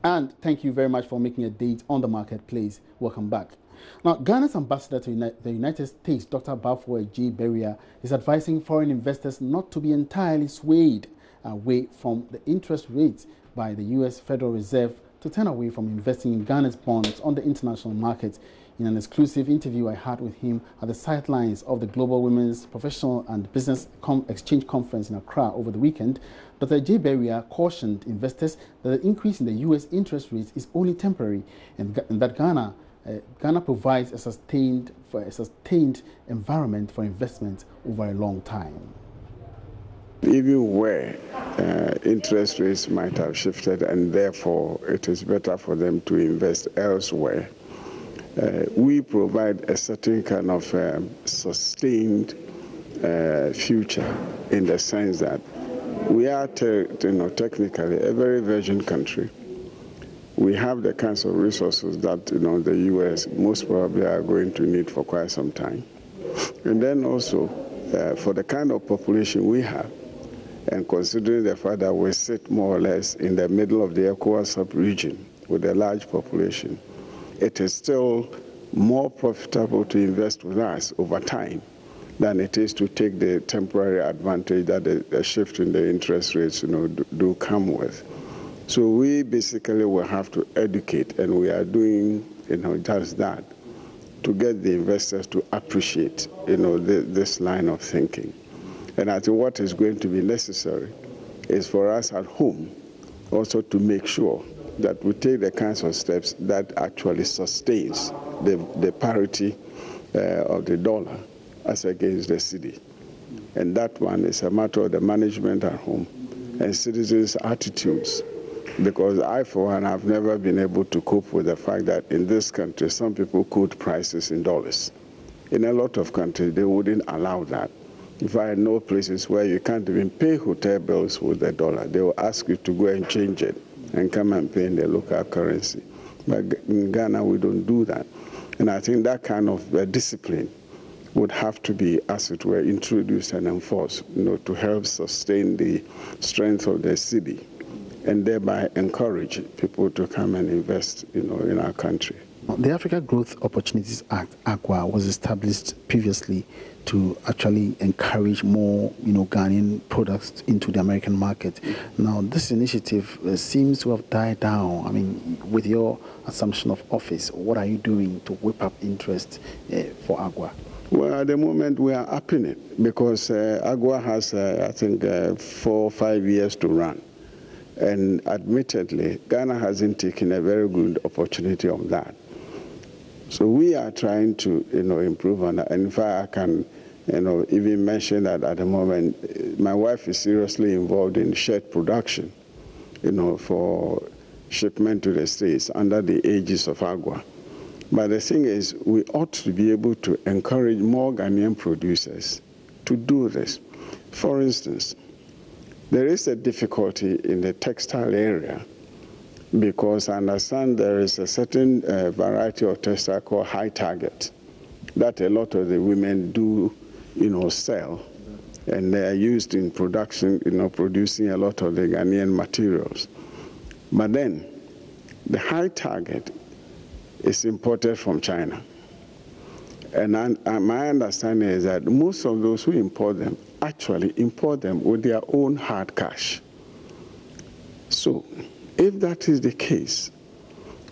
And thank you very much for making a date on the marketplace. Welcome back. Now, Ghana's ambassador to the United States, Dr. Balfour J. Beria, is advising foreign investors not to be entirely swayed away from the interest rates by the U.S. Federal Reserve to turn away from investing in Ghana's bonds on the international market. In an exclusive interview I had with him at the sidelines of the Global Women's Professional and Business Exchange Conference in Accra over the weekend, Dr. J. Beria cautioned investors that the increase in the U.S. interest rates is only temporary and that Ghana provides a sustained environment for investment over a long time. Even where interest rates might have shifted and therefore it is better for them to invest elsewhere, we provide a certain kind of sustained future in the sense that we are technically a very virgin country. We have the kinds of resources that the U.S. most probably are going to need for quite some time. And then also, for the kind of population we have, and considering the fact that we sit more or less in the middle of the ECOWAS sub-region with a large population, it is still more profitable to invest with us over time than it is to take the temporary advantage that the shift in the interest rates do come with. So we basically will have to educate, and we are doing just that, to get the investors to appreciate this line of thinking. And I think what is going to be necessary is for us at home also to make sure that we take the kinds of steps that actually sustains the parity of the dollar as against the cedi. And that one is a matter of the management at home and citizens' attitudes. Because I, for one, have never been able to cope with the fact that in this country, some people quote prices in dollars. In a lot of countries, they wouldn't allow that. If I know places where you can't even pay hotel bills with the dollar, they will ask you to go and change it and come and pay in the local currency. But in Ghana, we don't do that. And I think that kind of discipline would have to be, as it were, introduced and enforced, to help sustain the strength of the cedi and thereby encourage people to come and invest, in our country. The Africa Growth Opportunities Act, AGWA, was established previously to actually encourage more, Ghanaian products into the American market. Now, this initiative seems to have died down. I mean, with your assumption of office, what are you doing to whip up interest for AGWA? Well, at the moment, we are upping it because AGWA has, I think, 4 or 5 years to run. And admittedly, Ghana hasn't taken a very good opportunity of that. So we are trying to, improve on that. And in fact, I can, even mention that at the moment, my wife is seriously involved in shirt production, for shipment to the States under the aegis of AGWA. But the thing is, we ought to be able to encourage more Ghanaian producers to do this. For instance, there is a difficulty in the textile area because I understand there is a certain variety of textile called high target that a lot of the women do, sell, and they are used in production, producing a lot of the Ghanaian materials. But then, the high target is imported from China. And my understanding is that most of those who import them actually import them with their own hard cash. So, if that is the case,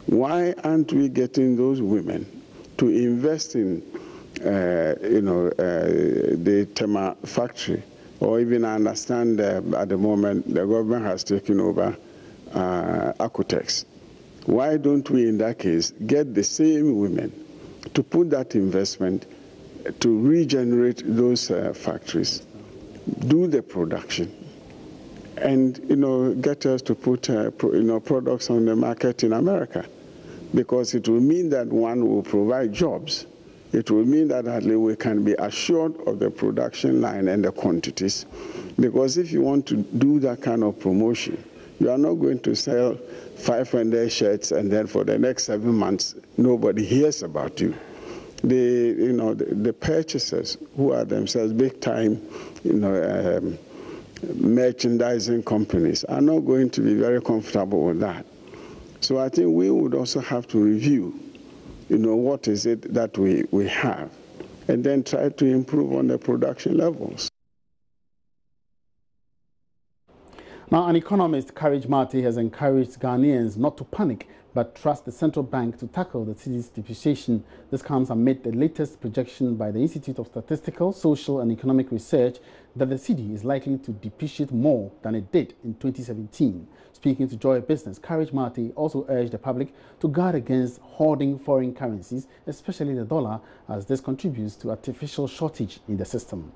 why aren't we getting those women to invest in, the Tema factory? Or even I understand at the moment the government has taken over Acotex. Why don't we, in that case, get the same women to put that investment to regenerate those factories, do the production, and get us to put products on the market in America, because it will mean that one will provide jobs. It will mean that at least we can be assured of the production line and the quantities, because if you want to do that kind of promotion, you are not going to sell 500 shirts and then for the next 7 months nobody hears about you. The purchasers, who are themselves big time, merchandising companies, are not going to be very comfortable with that. So I think we would also have to review, what is it that we have, and then try to improve on the production levels. Now, an economist, Courage Marty, has encouraged Ghanaians not to panic but trust the central bank to tackle the city's depreciation. This comes amid the latest projection by the Institute of Statistical, Social and Economic Research that the city is likely to depreciate more than it did in 2017. Speaking to Joy Business, Courage Marty also urged the public to guard against hoarding foreign currencies, especially the dollar, as this contributes to artificial shortage in the system.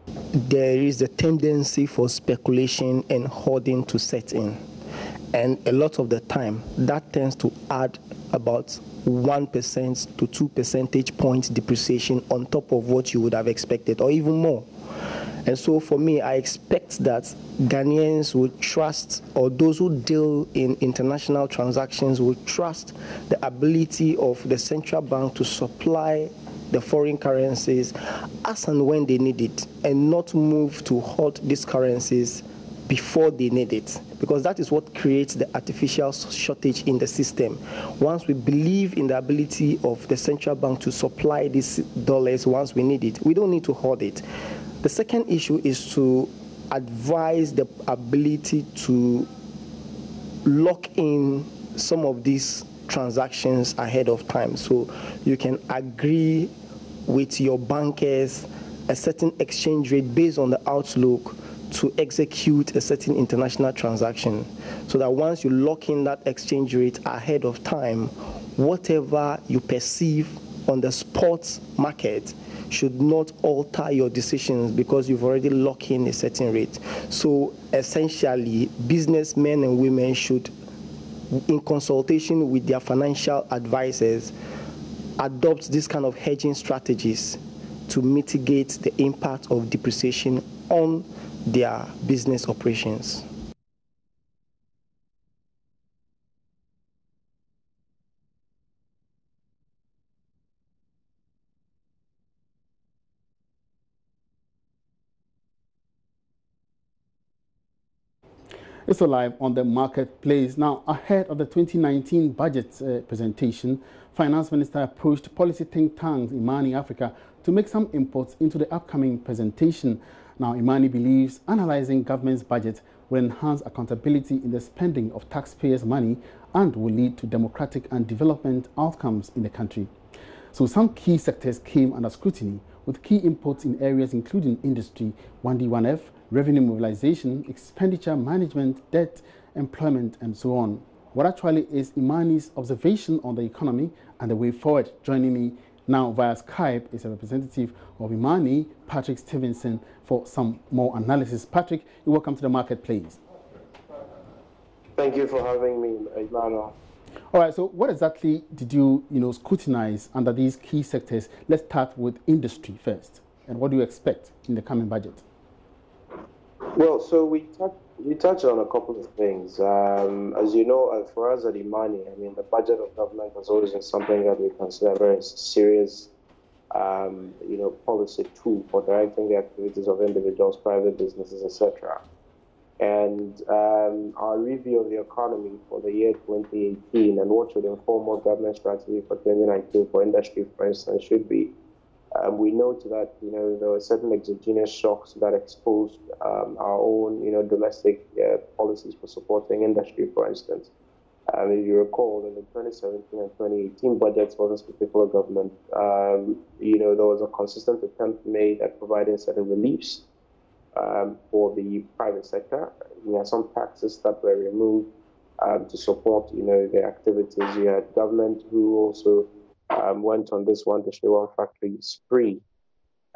There is a tendency for speculation and hoarding to set in. And a lot of the time, that tends to add about 1% to 2 percentage points depreciation on top of what you would have expected, or even more. And so for me, I expect that Ghanaians will trust, or those who deal in international transactions will trust the ability of the central bank to supply the foreign currencies as and when they need it, and not move to hoard these currencies before they need it, because that is what creates the artificial shortage in the system. Once we believe in the ability of the central bank to supply these dollars once we need it, we don't need to hoard it. The second issue is to advise the ability to lock in some of these transactions ahead of time, so you can agree with your bankers a certain exchange rate based on the outlook to execute a certain international transaction, so that once you lock in that exchange rate ahead of time, whatever you perceive on the spot market should not alter your decisions because you've already locked in a certain rate. So essentially, businessmen and women should, in consultation with their financial advisors, adopt this kind of hedging strategies to mitigate the impact of depreciation on their business operations. It's live on the marketplace. Now, ahead of the 2019 budget presentation, Finance Minister approached policy think tank IMANI Africa to make some inputs into the upcoming presentation. Now, IMANI believes analyzing government's budget will enhance accountability in the spending of taxpayers' money and will lead to democratic and development outcomes in the country. So some key sectors came under scrutiny, with key inputs in areas including industry, 1D1F, revenue mobilization, expenditure management, debt, employment, and so on. What actually is IMANI's observation on the economy and the way forward? Joining me now via Skype is a representative of IMANI, Patrick Stephenson, for some more analysis. Patrick, you're welcome to the marketplace. Thank you for having me, Emmanuel. All right, so what exactly did you scrutinize under these key sectors? Let's start with industry first. And what do you expect in the coming budget? Well, so we touched on a couple of things. As you know, for us at IMANI, I mean, the budget of government has always been something that we consider a very serious, policy tool for directing the activities of individuals, private businesses, etc. And our review of the economy for the year 2018 and what should inform our government strategy for 2019 for industry, for instance, should be, we note that, there were certain exogenous shocks that exposed our own, domestic policies for supporting industry, for instance. If you recall, in the 2017 and 2018 budgets for this particular government, there was a consistent attempt made at providing certain reliefs for the private sector. We had some taxes that were removed to support, the activities. You had government who also went on this one district, one factory spree.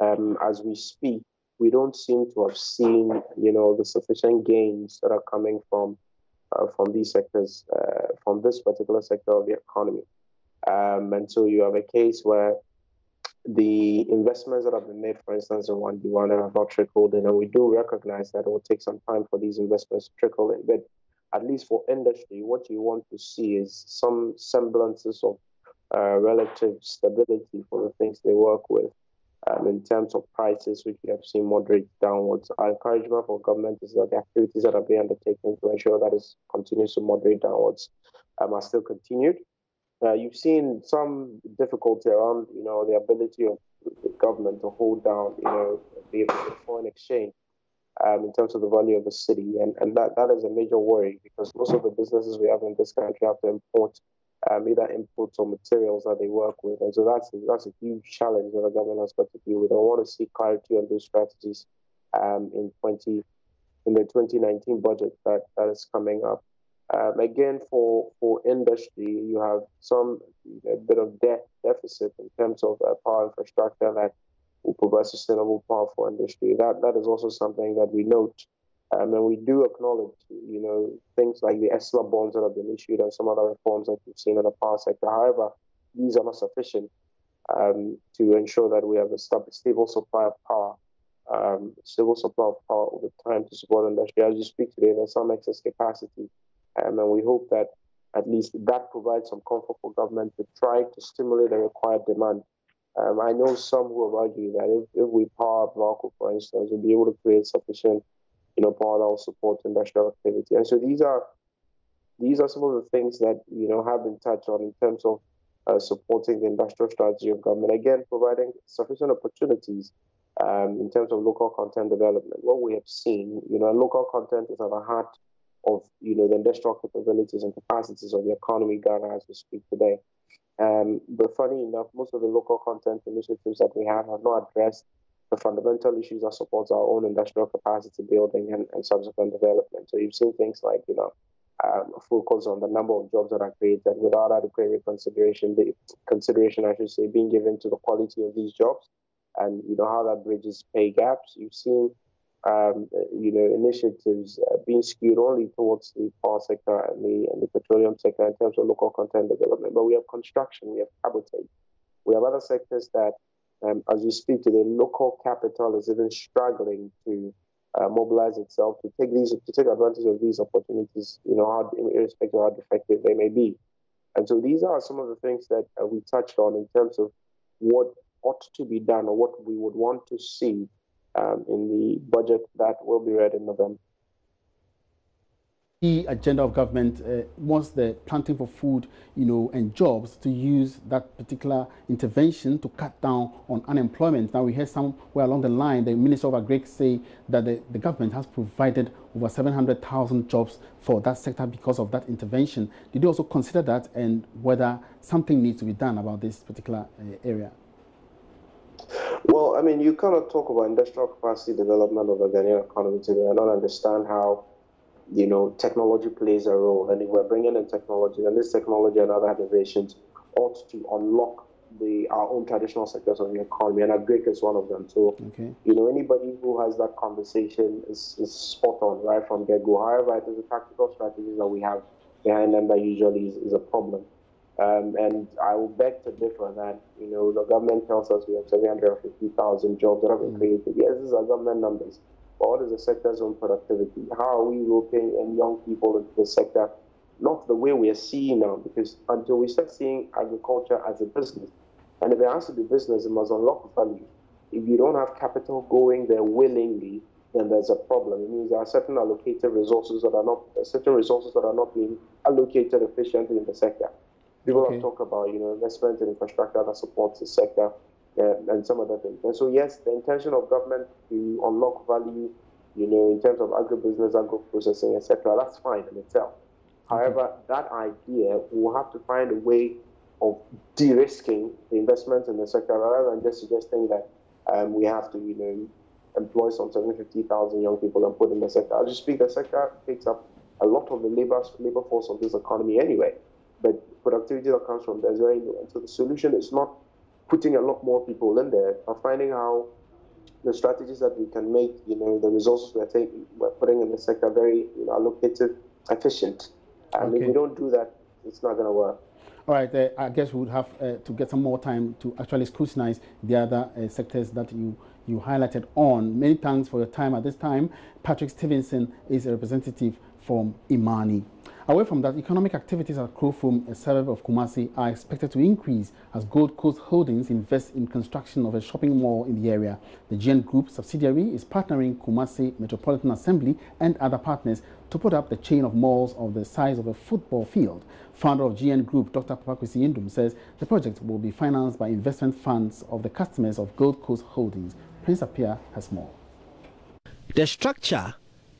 As we speak, we don't seem to have seen, the sufficient gains that are coming from these sectors, from this particular sector of the economy. And so you have a case where the investments that have been made, for instance, in 1D1 have not trickled in, and we do recognize that it will take some time for these investments to trickle in. But at least for industry, what you want to see is some semblances of relative stability for the things they work with. in terms of prices, which we have seen moderate downwards. Our encouragement for government is that the activities that are being undertaken to ensure that it continues to moderate downwards are still continued. You've seen some difficulty around, the ability of the government to hold down, the foreign exchange in terms of the value of the city. And that is a major worry, because most of the businesses we have in this country have to import either inputs or materials that they work with. And so that's a huge challenge that the government has got to deal with. I want to see clarity on those strategies in the 2019 budget that is coming up. Again, for industry, you have a bit of deficit in terms of power infrastructure that will provide sustainable power for industry. That is also something that we note. And we do acknowledge, things like the ESLA bonds that have been issued and some other reforms that we've seen in the power sector. However, these are not sufficient to ensure that we have a stable supply of power, over time to support industry. As you speak today, there's some excess capacity, and we hope that at least that provides some comfort for government to try to stimulate the required demand. I know some who have argued that if we power up Morocco, for instance, we'll be able to create sufficient power that will support industrial activity. And so these are some of the things that have been touched on in terms of supporting the industrial strategy of government. Again, providing sufficient opportunities in terms of local content development. What we have seen, local content is at the heart of the industrial capabilities and capacities of the economy in Ghana as we speak today. But funny enough, most of the local content initiatives that we have not addressed the fundamental issues that support our own industrial capacity building and subsequent development. So you've seen things like, focus on the number of jobs that are created without adequate consideration, I should say, being given to the quality of these jobs, and how that bridges pay gaps. You've seen, initiatives being skewed only towards the power sector and the petroleum sector in terms of local content development. But we have construction, we have cabotage, we have other sectors that, as we speak today, local capital is even struggling to mobilize itself to take advantage of these opportunities, irrespective of how defective they may be. And so these are some of the things that we touched on in terms of what ought to be done or what we would want to see in the budget that will be read in November. The agenda of government wants the planting for food, and jobs to use that particular intervention to cut down on unemployment. Now, we heard somewhere along the line, the Minister of Agri say that the government has provided over 700,000 jobs for that sector because of that intervention. Did you also consider that, and whether something needs to be done about this particular area? Well, I mean, you cannot talk about industrial capacity development of the Ghanaian economy today and not understand how technology plays a role. And if we're bringing in technology, and this technology and other innovations ought to unlock our own traditional sectors of the economy, and agri is one of them. So, anybody who has that conversation is spot on right from get-go. However, it is the tactical strategies that we have behind them that usually is a problem. And I will beg to differ that, the government tells us we have 750,000 jobs that have been created. Yes, these are government numbers. But what is the sector's own productivity? How are we roping in young people into the sector? Not the way we are seeing now, because until we start seeing agriculture as a business, and if it has to be business, it must unlock value. If you don't have capital going there willingly, then there's a problem. It means there are certain resources that are not being allocated efficiently in the sector. People have talked about, investment in infrastructure that supports the sector and some other things. And so, yes, the intention of government to unlock value, in terms of agribusiness, agro-processing, etc., that's fine in itself. However, that idea, we'll have to find a way of de-risking the investment in the sector rather than just suggesting that we have to, employ some 750,000 young people and put in the sector. As you speak, the sector takes up a lot of the labor force of this economy anyway. But productivity that comes from there is very low. And so the solution is not putting a lot more people in there, but finding how the strategies that we can make, the resources we're putting in the sector very allocated, efficient. And if we don't do that, it's not going to work. All right, I guess we would have to get some more time to actually scrutinize the other sectors that you highlighted on. Many thanks for your time at this time. Patrick Stephenson is a representative from IMANI. Away from that, economic activities at Krofom, a suburb of Kumasi, are expected to increase as Gold Coast Holdings invests in construction of a shopping mall in the area. The GN Group subsidiary is partnering Kumasi Metropolitan Assembly and other partners to put up the chain of malls of the size of a football field. Founder of GN Group, Dr. Papakwesi Indum, says the project will be financed by investment funds of the customers of Gold Coast Holdings. Prince Apia has more. The structure,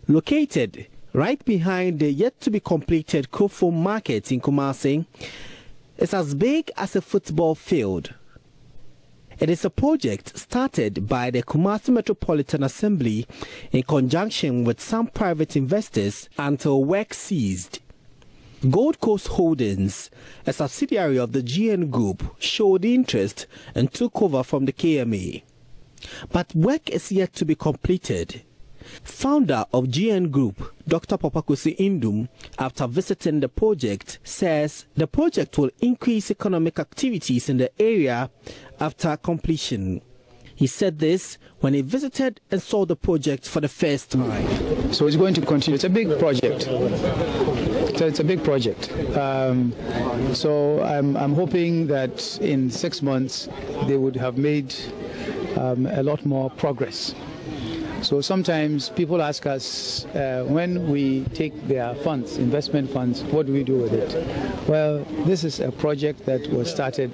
located right behind the yet-to-be-completed Krofom market in Kumasi, is as big as a football field. It is a project started by the Kumasi Metropolitan Assembly in conjunction with some private investors until work ceased. Gold Coast Holdings, a subsidiary of the GN Group, showed interest and took over from the KMA. But work is yet to be completed. Founder of GN Group, Dr. Papakwesi Indum, after visiting the project, says the project will increase economic activities in the area after completion. He said this when he visited and saw the project for the first time. So it's going to continue. It's a big project. It's a big project. So I'm hoping that in 6 months they would have made a lot more progress. So sometimes people ask us when we take their funds, investment funds, what do we do with it? Well, this is a project that was started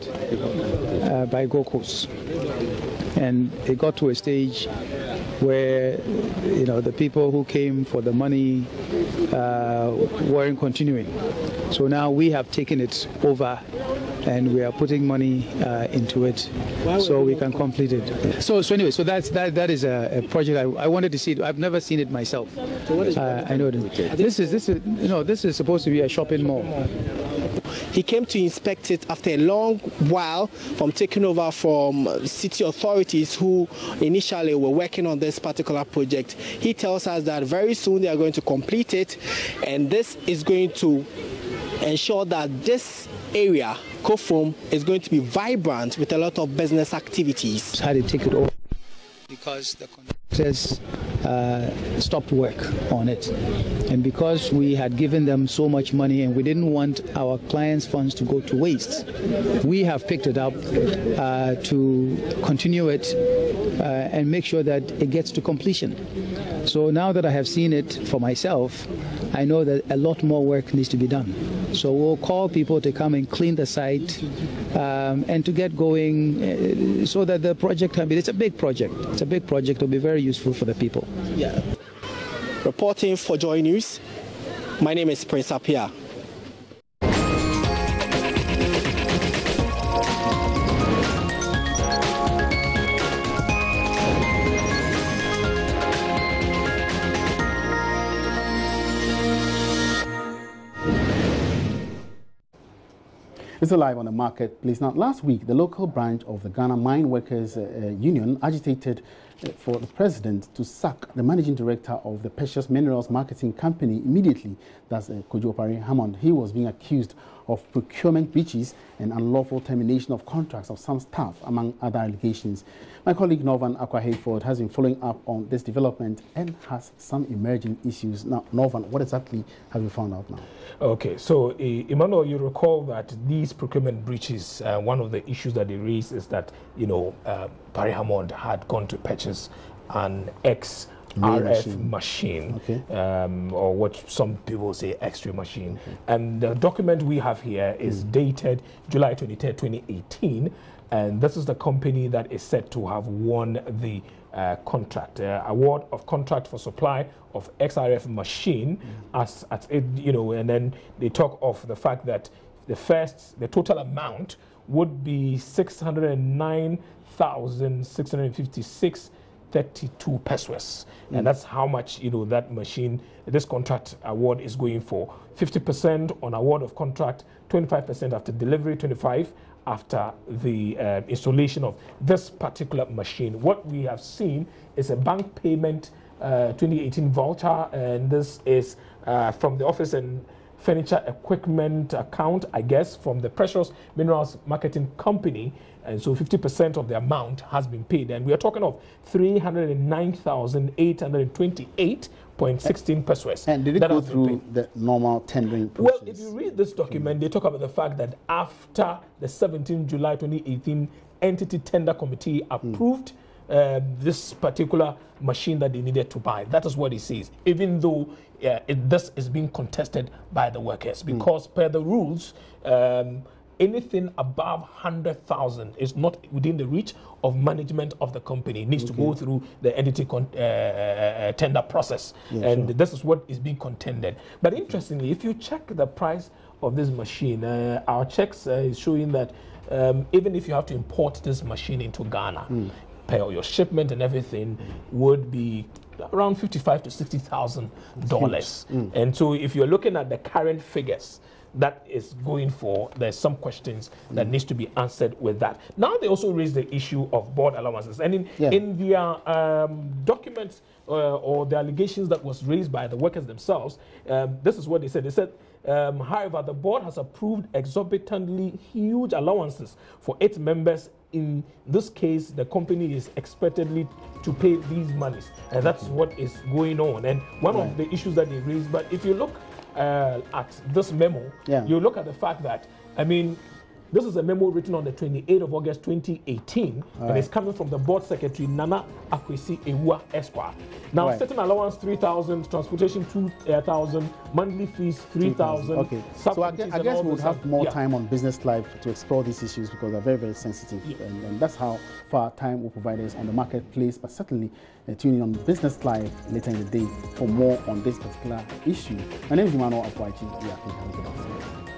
by Gold Coast, and it got to a stage where the people who came for the money weren't continuing. So now we have taken it over and we are putting money into it so we can complete it. So anyway, so that is a project I wanted to see it. I've never seen it myself. I know this is supposed to be a shopping mall. He came to inspect it after a long while from taking over from city authorities who initially were working on this particular project. He tells us that very soon they are going to complete it, and this is going to ensure that this area, Krofom, is going to be vibrant with a lot of business activities. How to take it over because the contractors stopped work on it, and because we had given them so much money and we didn't want our clients' funds to go to waste, we have picked it up to continue it and make sure that it gets to completion. So now that I have seen it for myself, I know that a lot more work needs to be done. So we'll call people to come and clean the site and to get going so that the project can be, it's a big project. It's a big project. It'll be very useful for the people. Yeah. Reporting for JoyNews, my name is Prince Apia. It's live on the marketplace. Now, last week, the local branch of the Ghana Mine Workers Union agitated for the president to sack the managing director of the Precious Minerals Marketing Company immediately. That's Kojo Opare Hammond. He was being accused of procurement breaches and unlawful termination of contracts of some staff, among other allegations. My colleague Norvan Akwa-Hayford has been following up on this development and has some emerging issues. Now, Norvan, what exactly have you found out now? Okay, so Emmanuel, you recall that these procurement breaches, one of the issues that they raised is that, Barry Hammond had gone to purchase an XRF machine, okay. Or what some people say X-ray machine. Okay. And the document we have here is dated July 23rd, 2018. And this is the company that is said to have won the contract, award of contract for supply of XRF machine, and then they talk of the fact that the total amount would be 609,656.32 pesos, and that's how much that machine, this contract award is going for. 50% on award of contract, 25% after delivery, 25% after the installation of this particular machine. What we have seen is a bank payment 2018 voucher, and this is from the Office and Furniture Equipment account, I guess, from the Precious Minerals Marketing Company. And so 50% of the amount has been paid. And we are talking of 309,828 0.16 pesos. And did it go through the normal tendering process? Well, if you read this document, they talk about the fact that after the 17th July 2018 Entity Tender Committee approved this particular machine that they needed to buy. That is what it says, even though this is being contested by the workers, because per the rules, anything above 100,000 is not within the reach of management of the company. It needs to go through the entity tender process, and this is what is being contended. But interestingly, if you check the price of this machine, our checks is showing that even if you have to import this machine into Ghana, pay your shipment and everything would be around $55,000 to $60,000. And so if you're looking at the current figures that is going for, there's some questions that needs to be answered with that. Now they also raise the issue of board allowances, and in their documents or the allegations that was raised by the workers themselves, this is what they said. They said, however, the board has approved exorbitantly huge allowances for its members. In this case, the company is expectedly to pay these monies, and that's what is going on. And one of the issues that they raised, but if you look at this memo, you look at the fact that, I mean, this is a memo written on the 28th of August 2018, and it's coming from the board secretary, Nana Akwesi Ewa Esquire. Now, certain allowance 3,000, transportation 2,000, monthly fees 3,000. Okay, so I guess we would have more time on Business Live to explore these issues because they're very, very sensitive, and that's how far time will provide us on the marketplace. But certainly, tune in on Business Live later in the day for more on this particular issue. My name is Emmanuel Apwachi.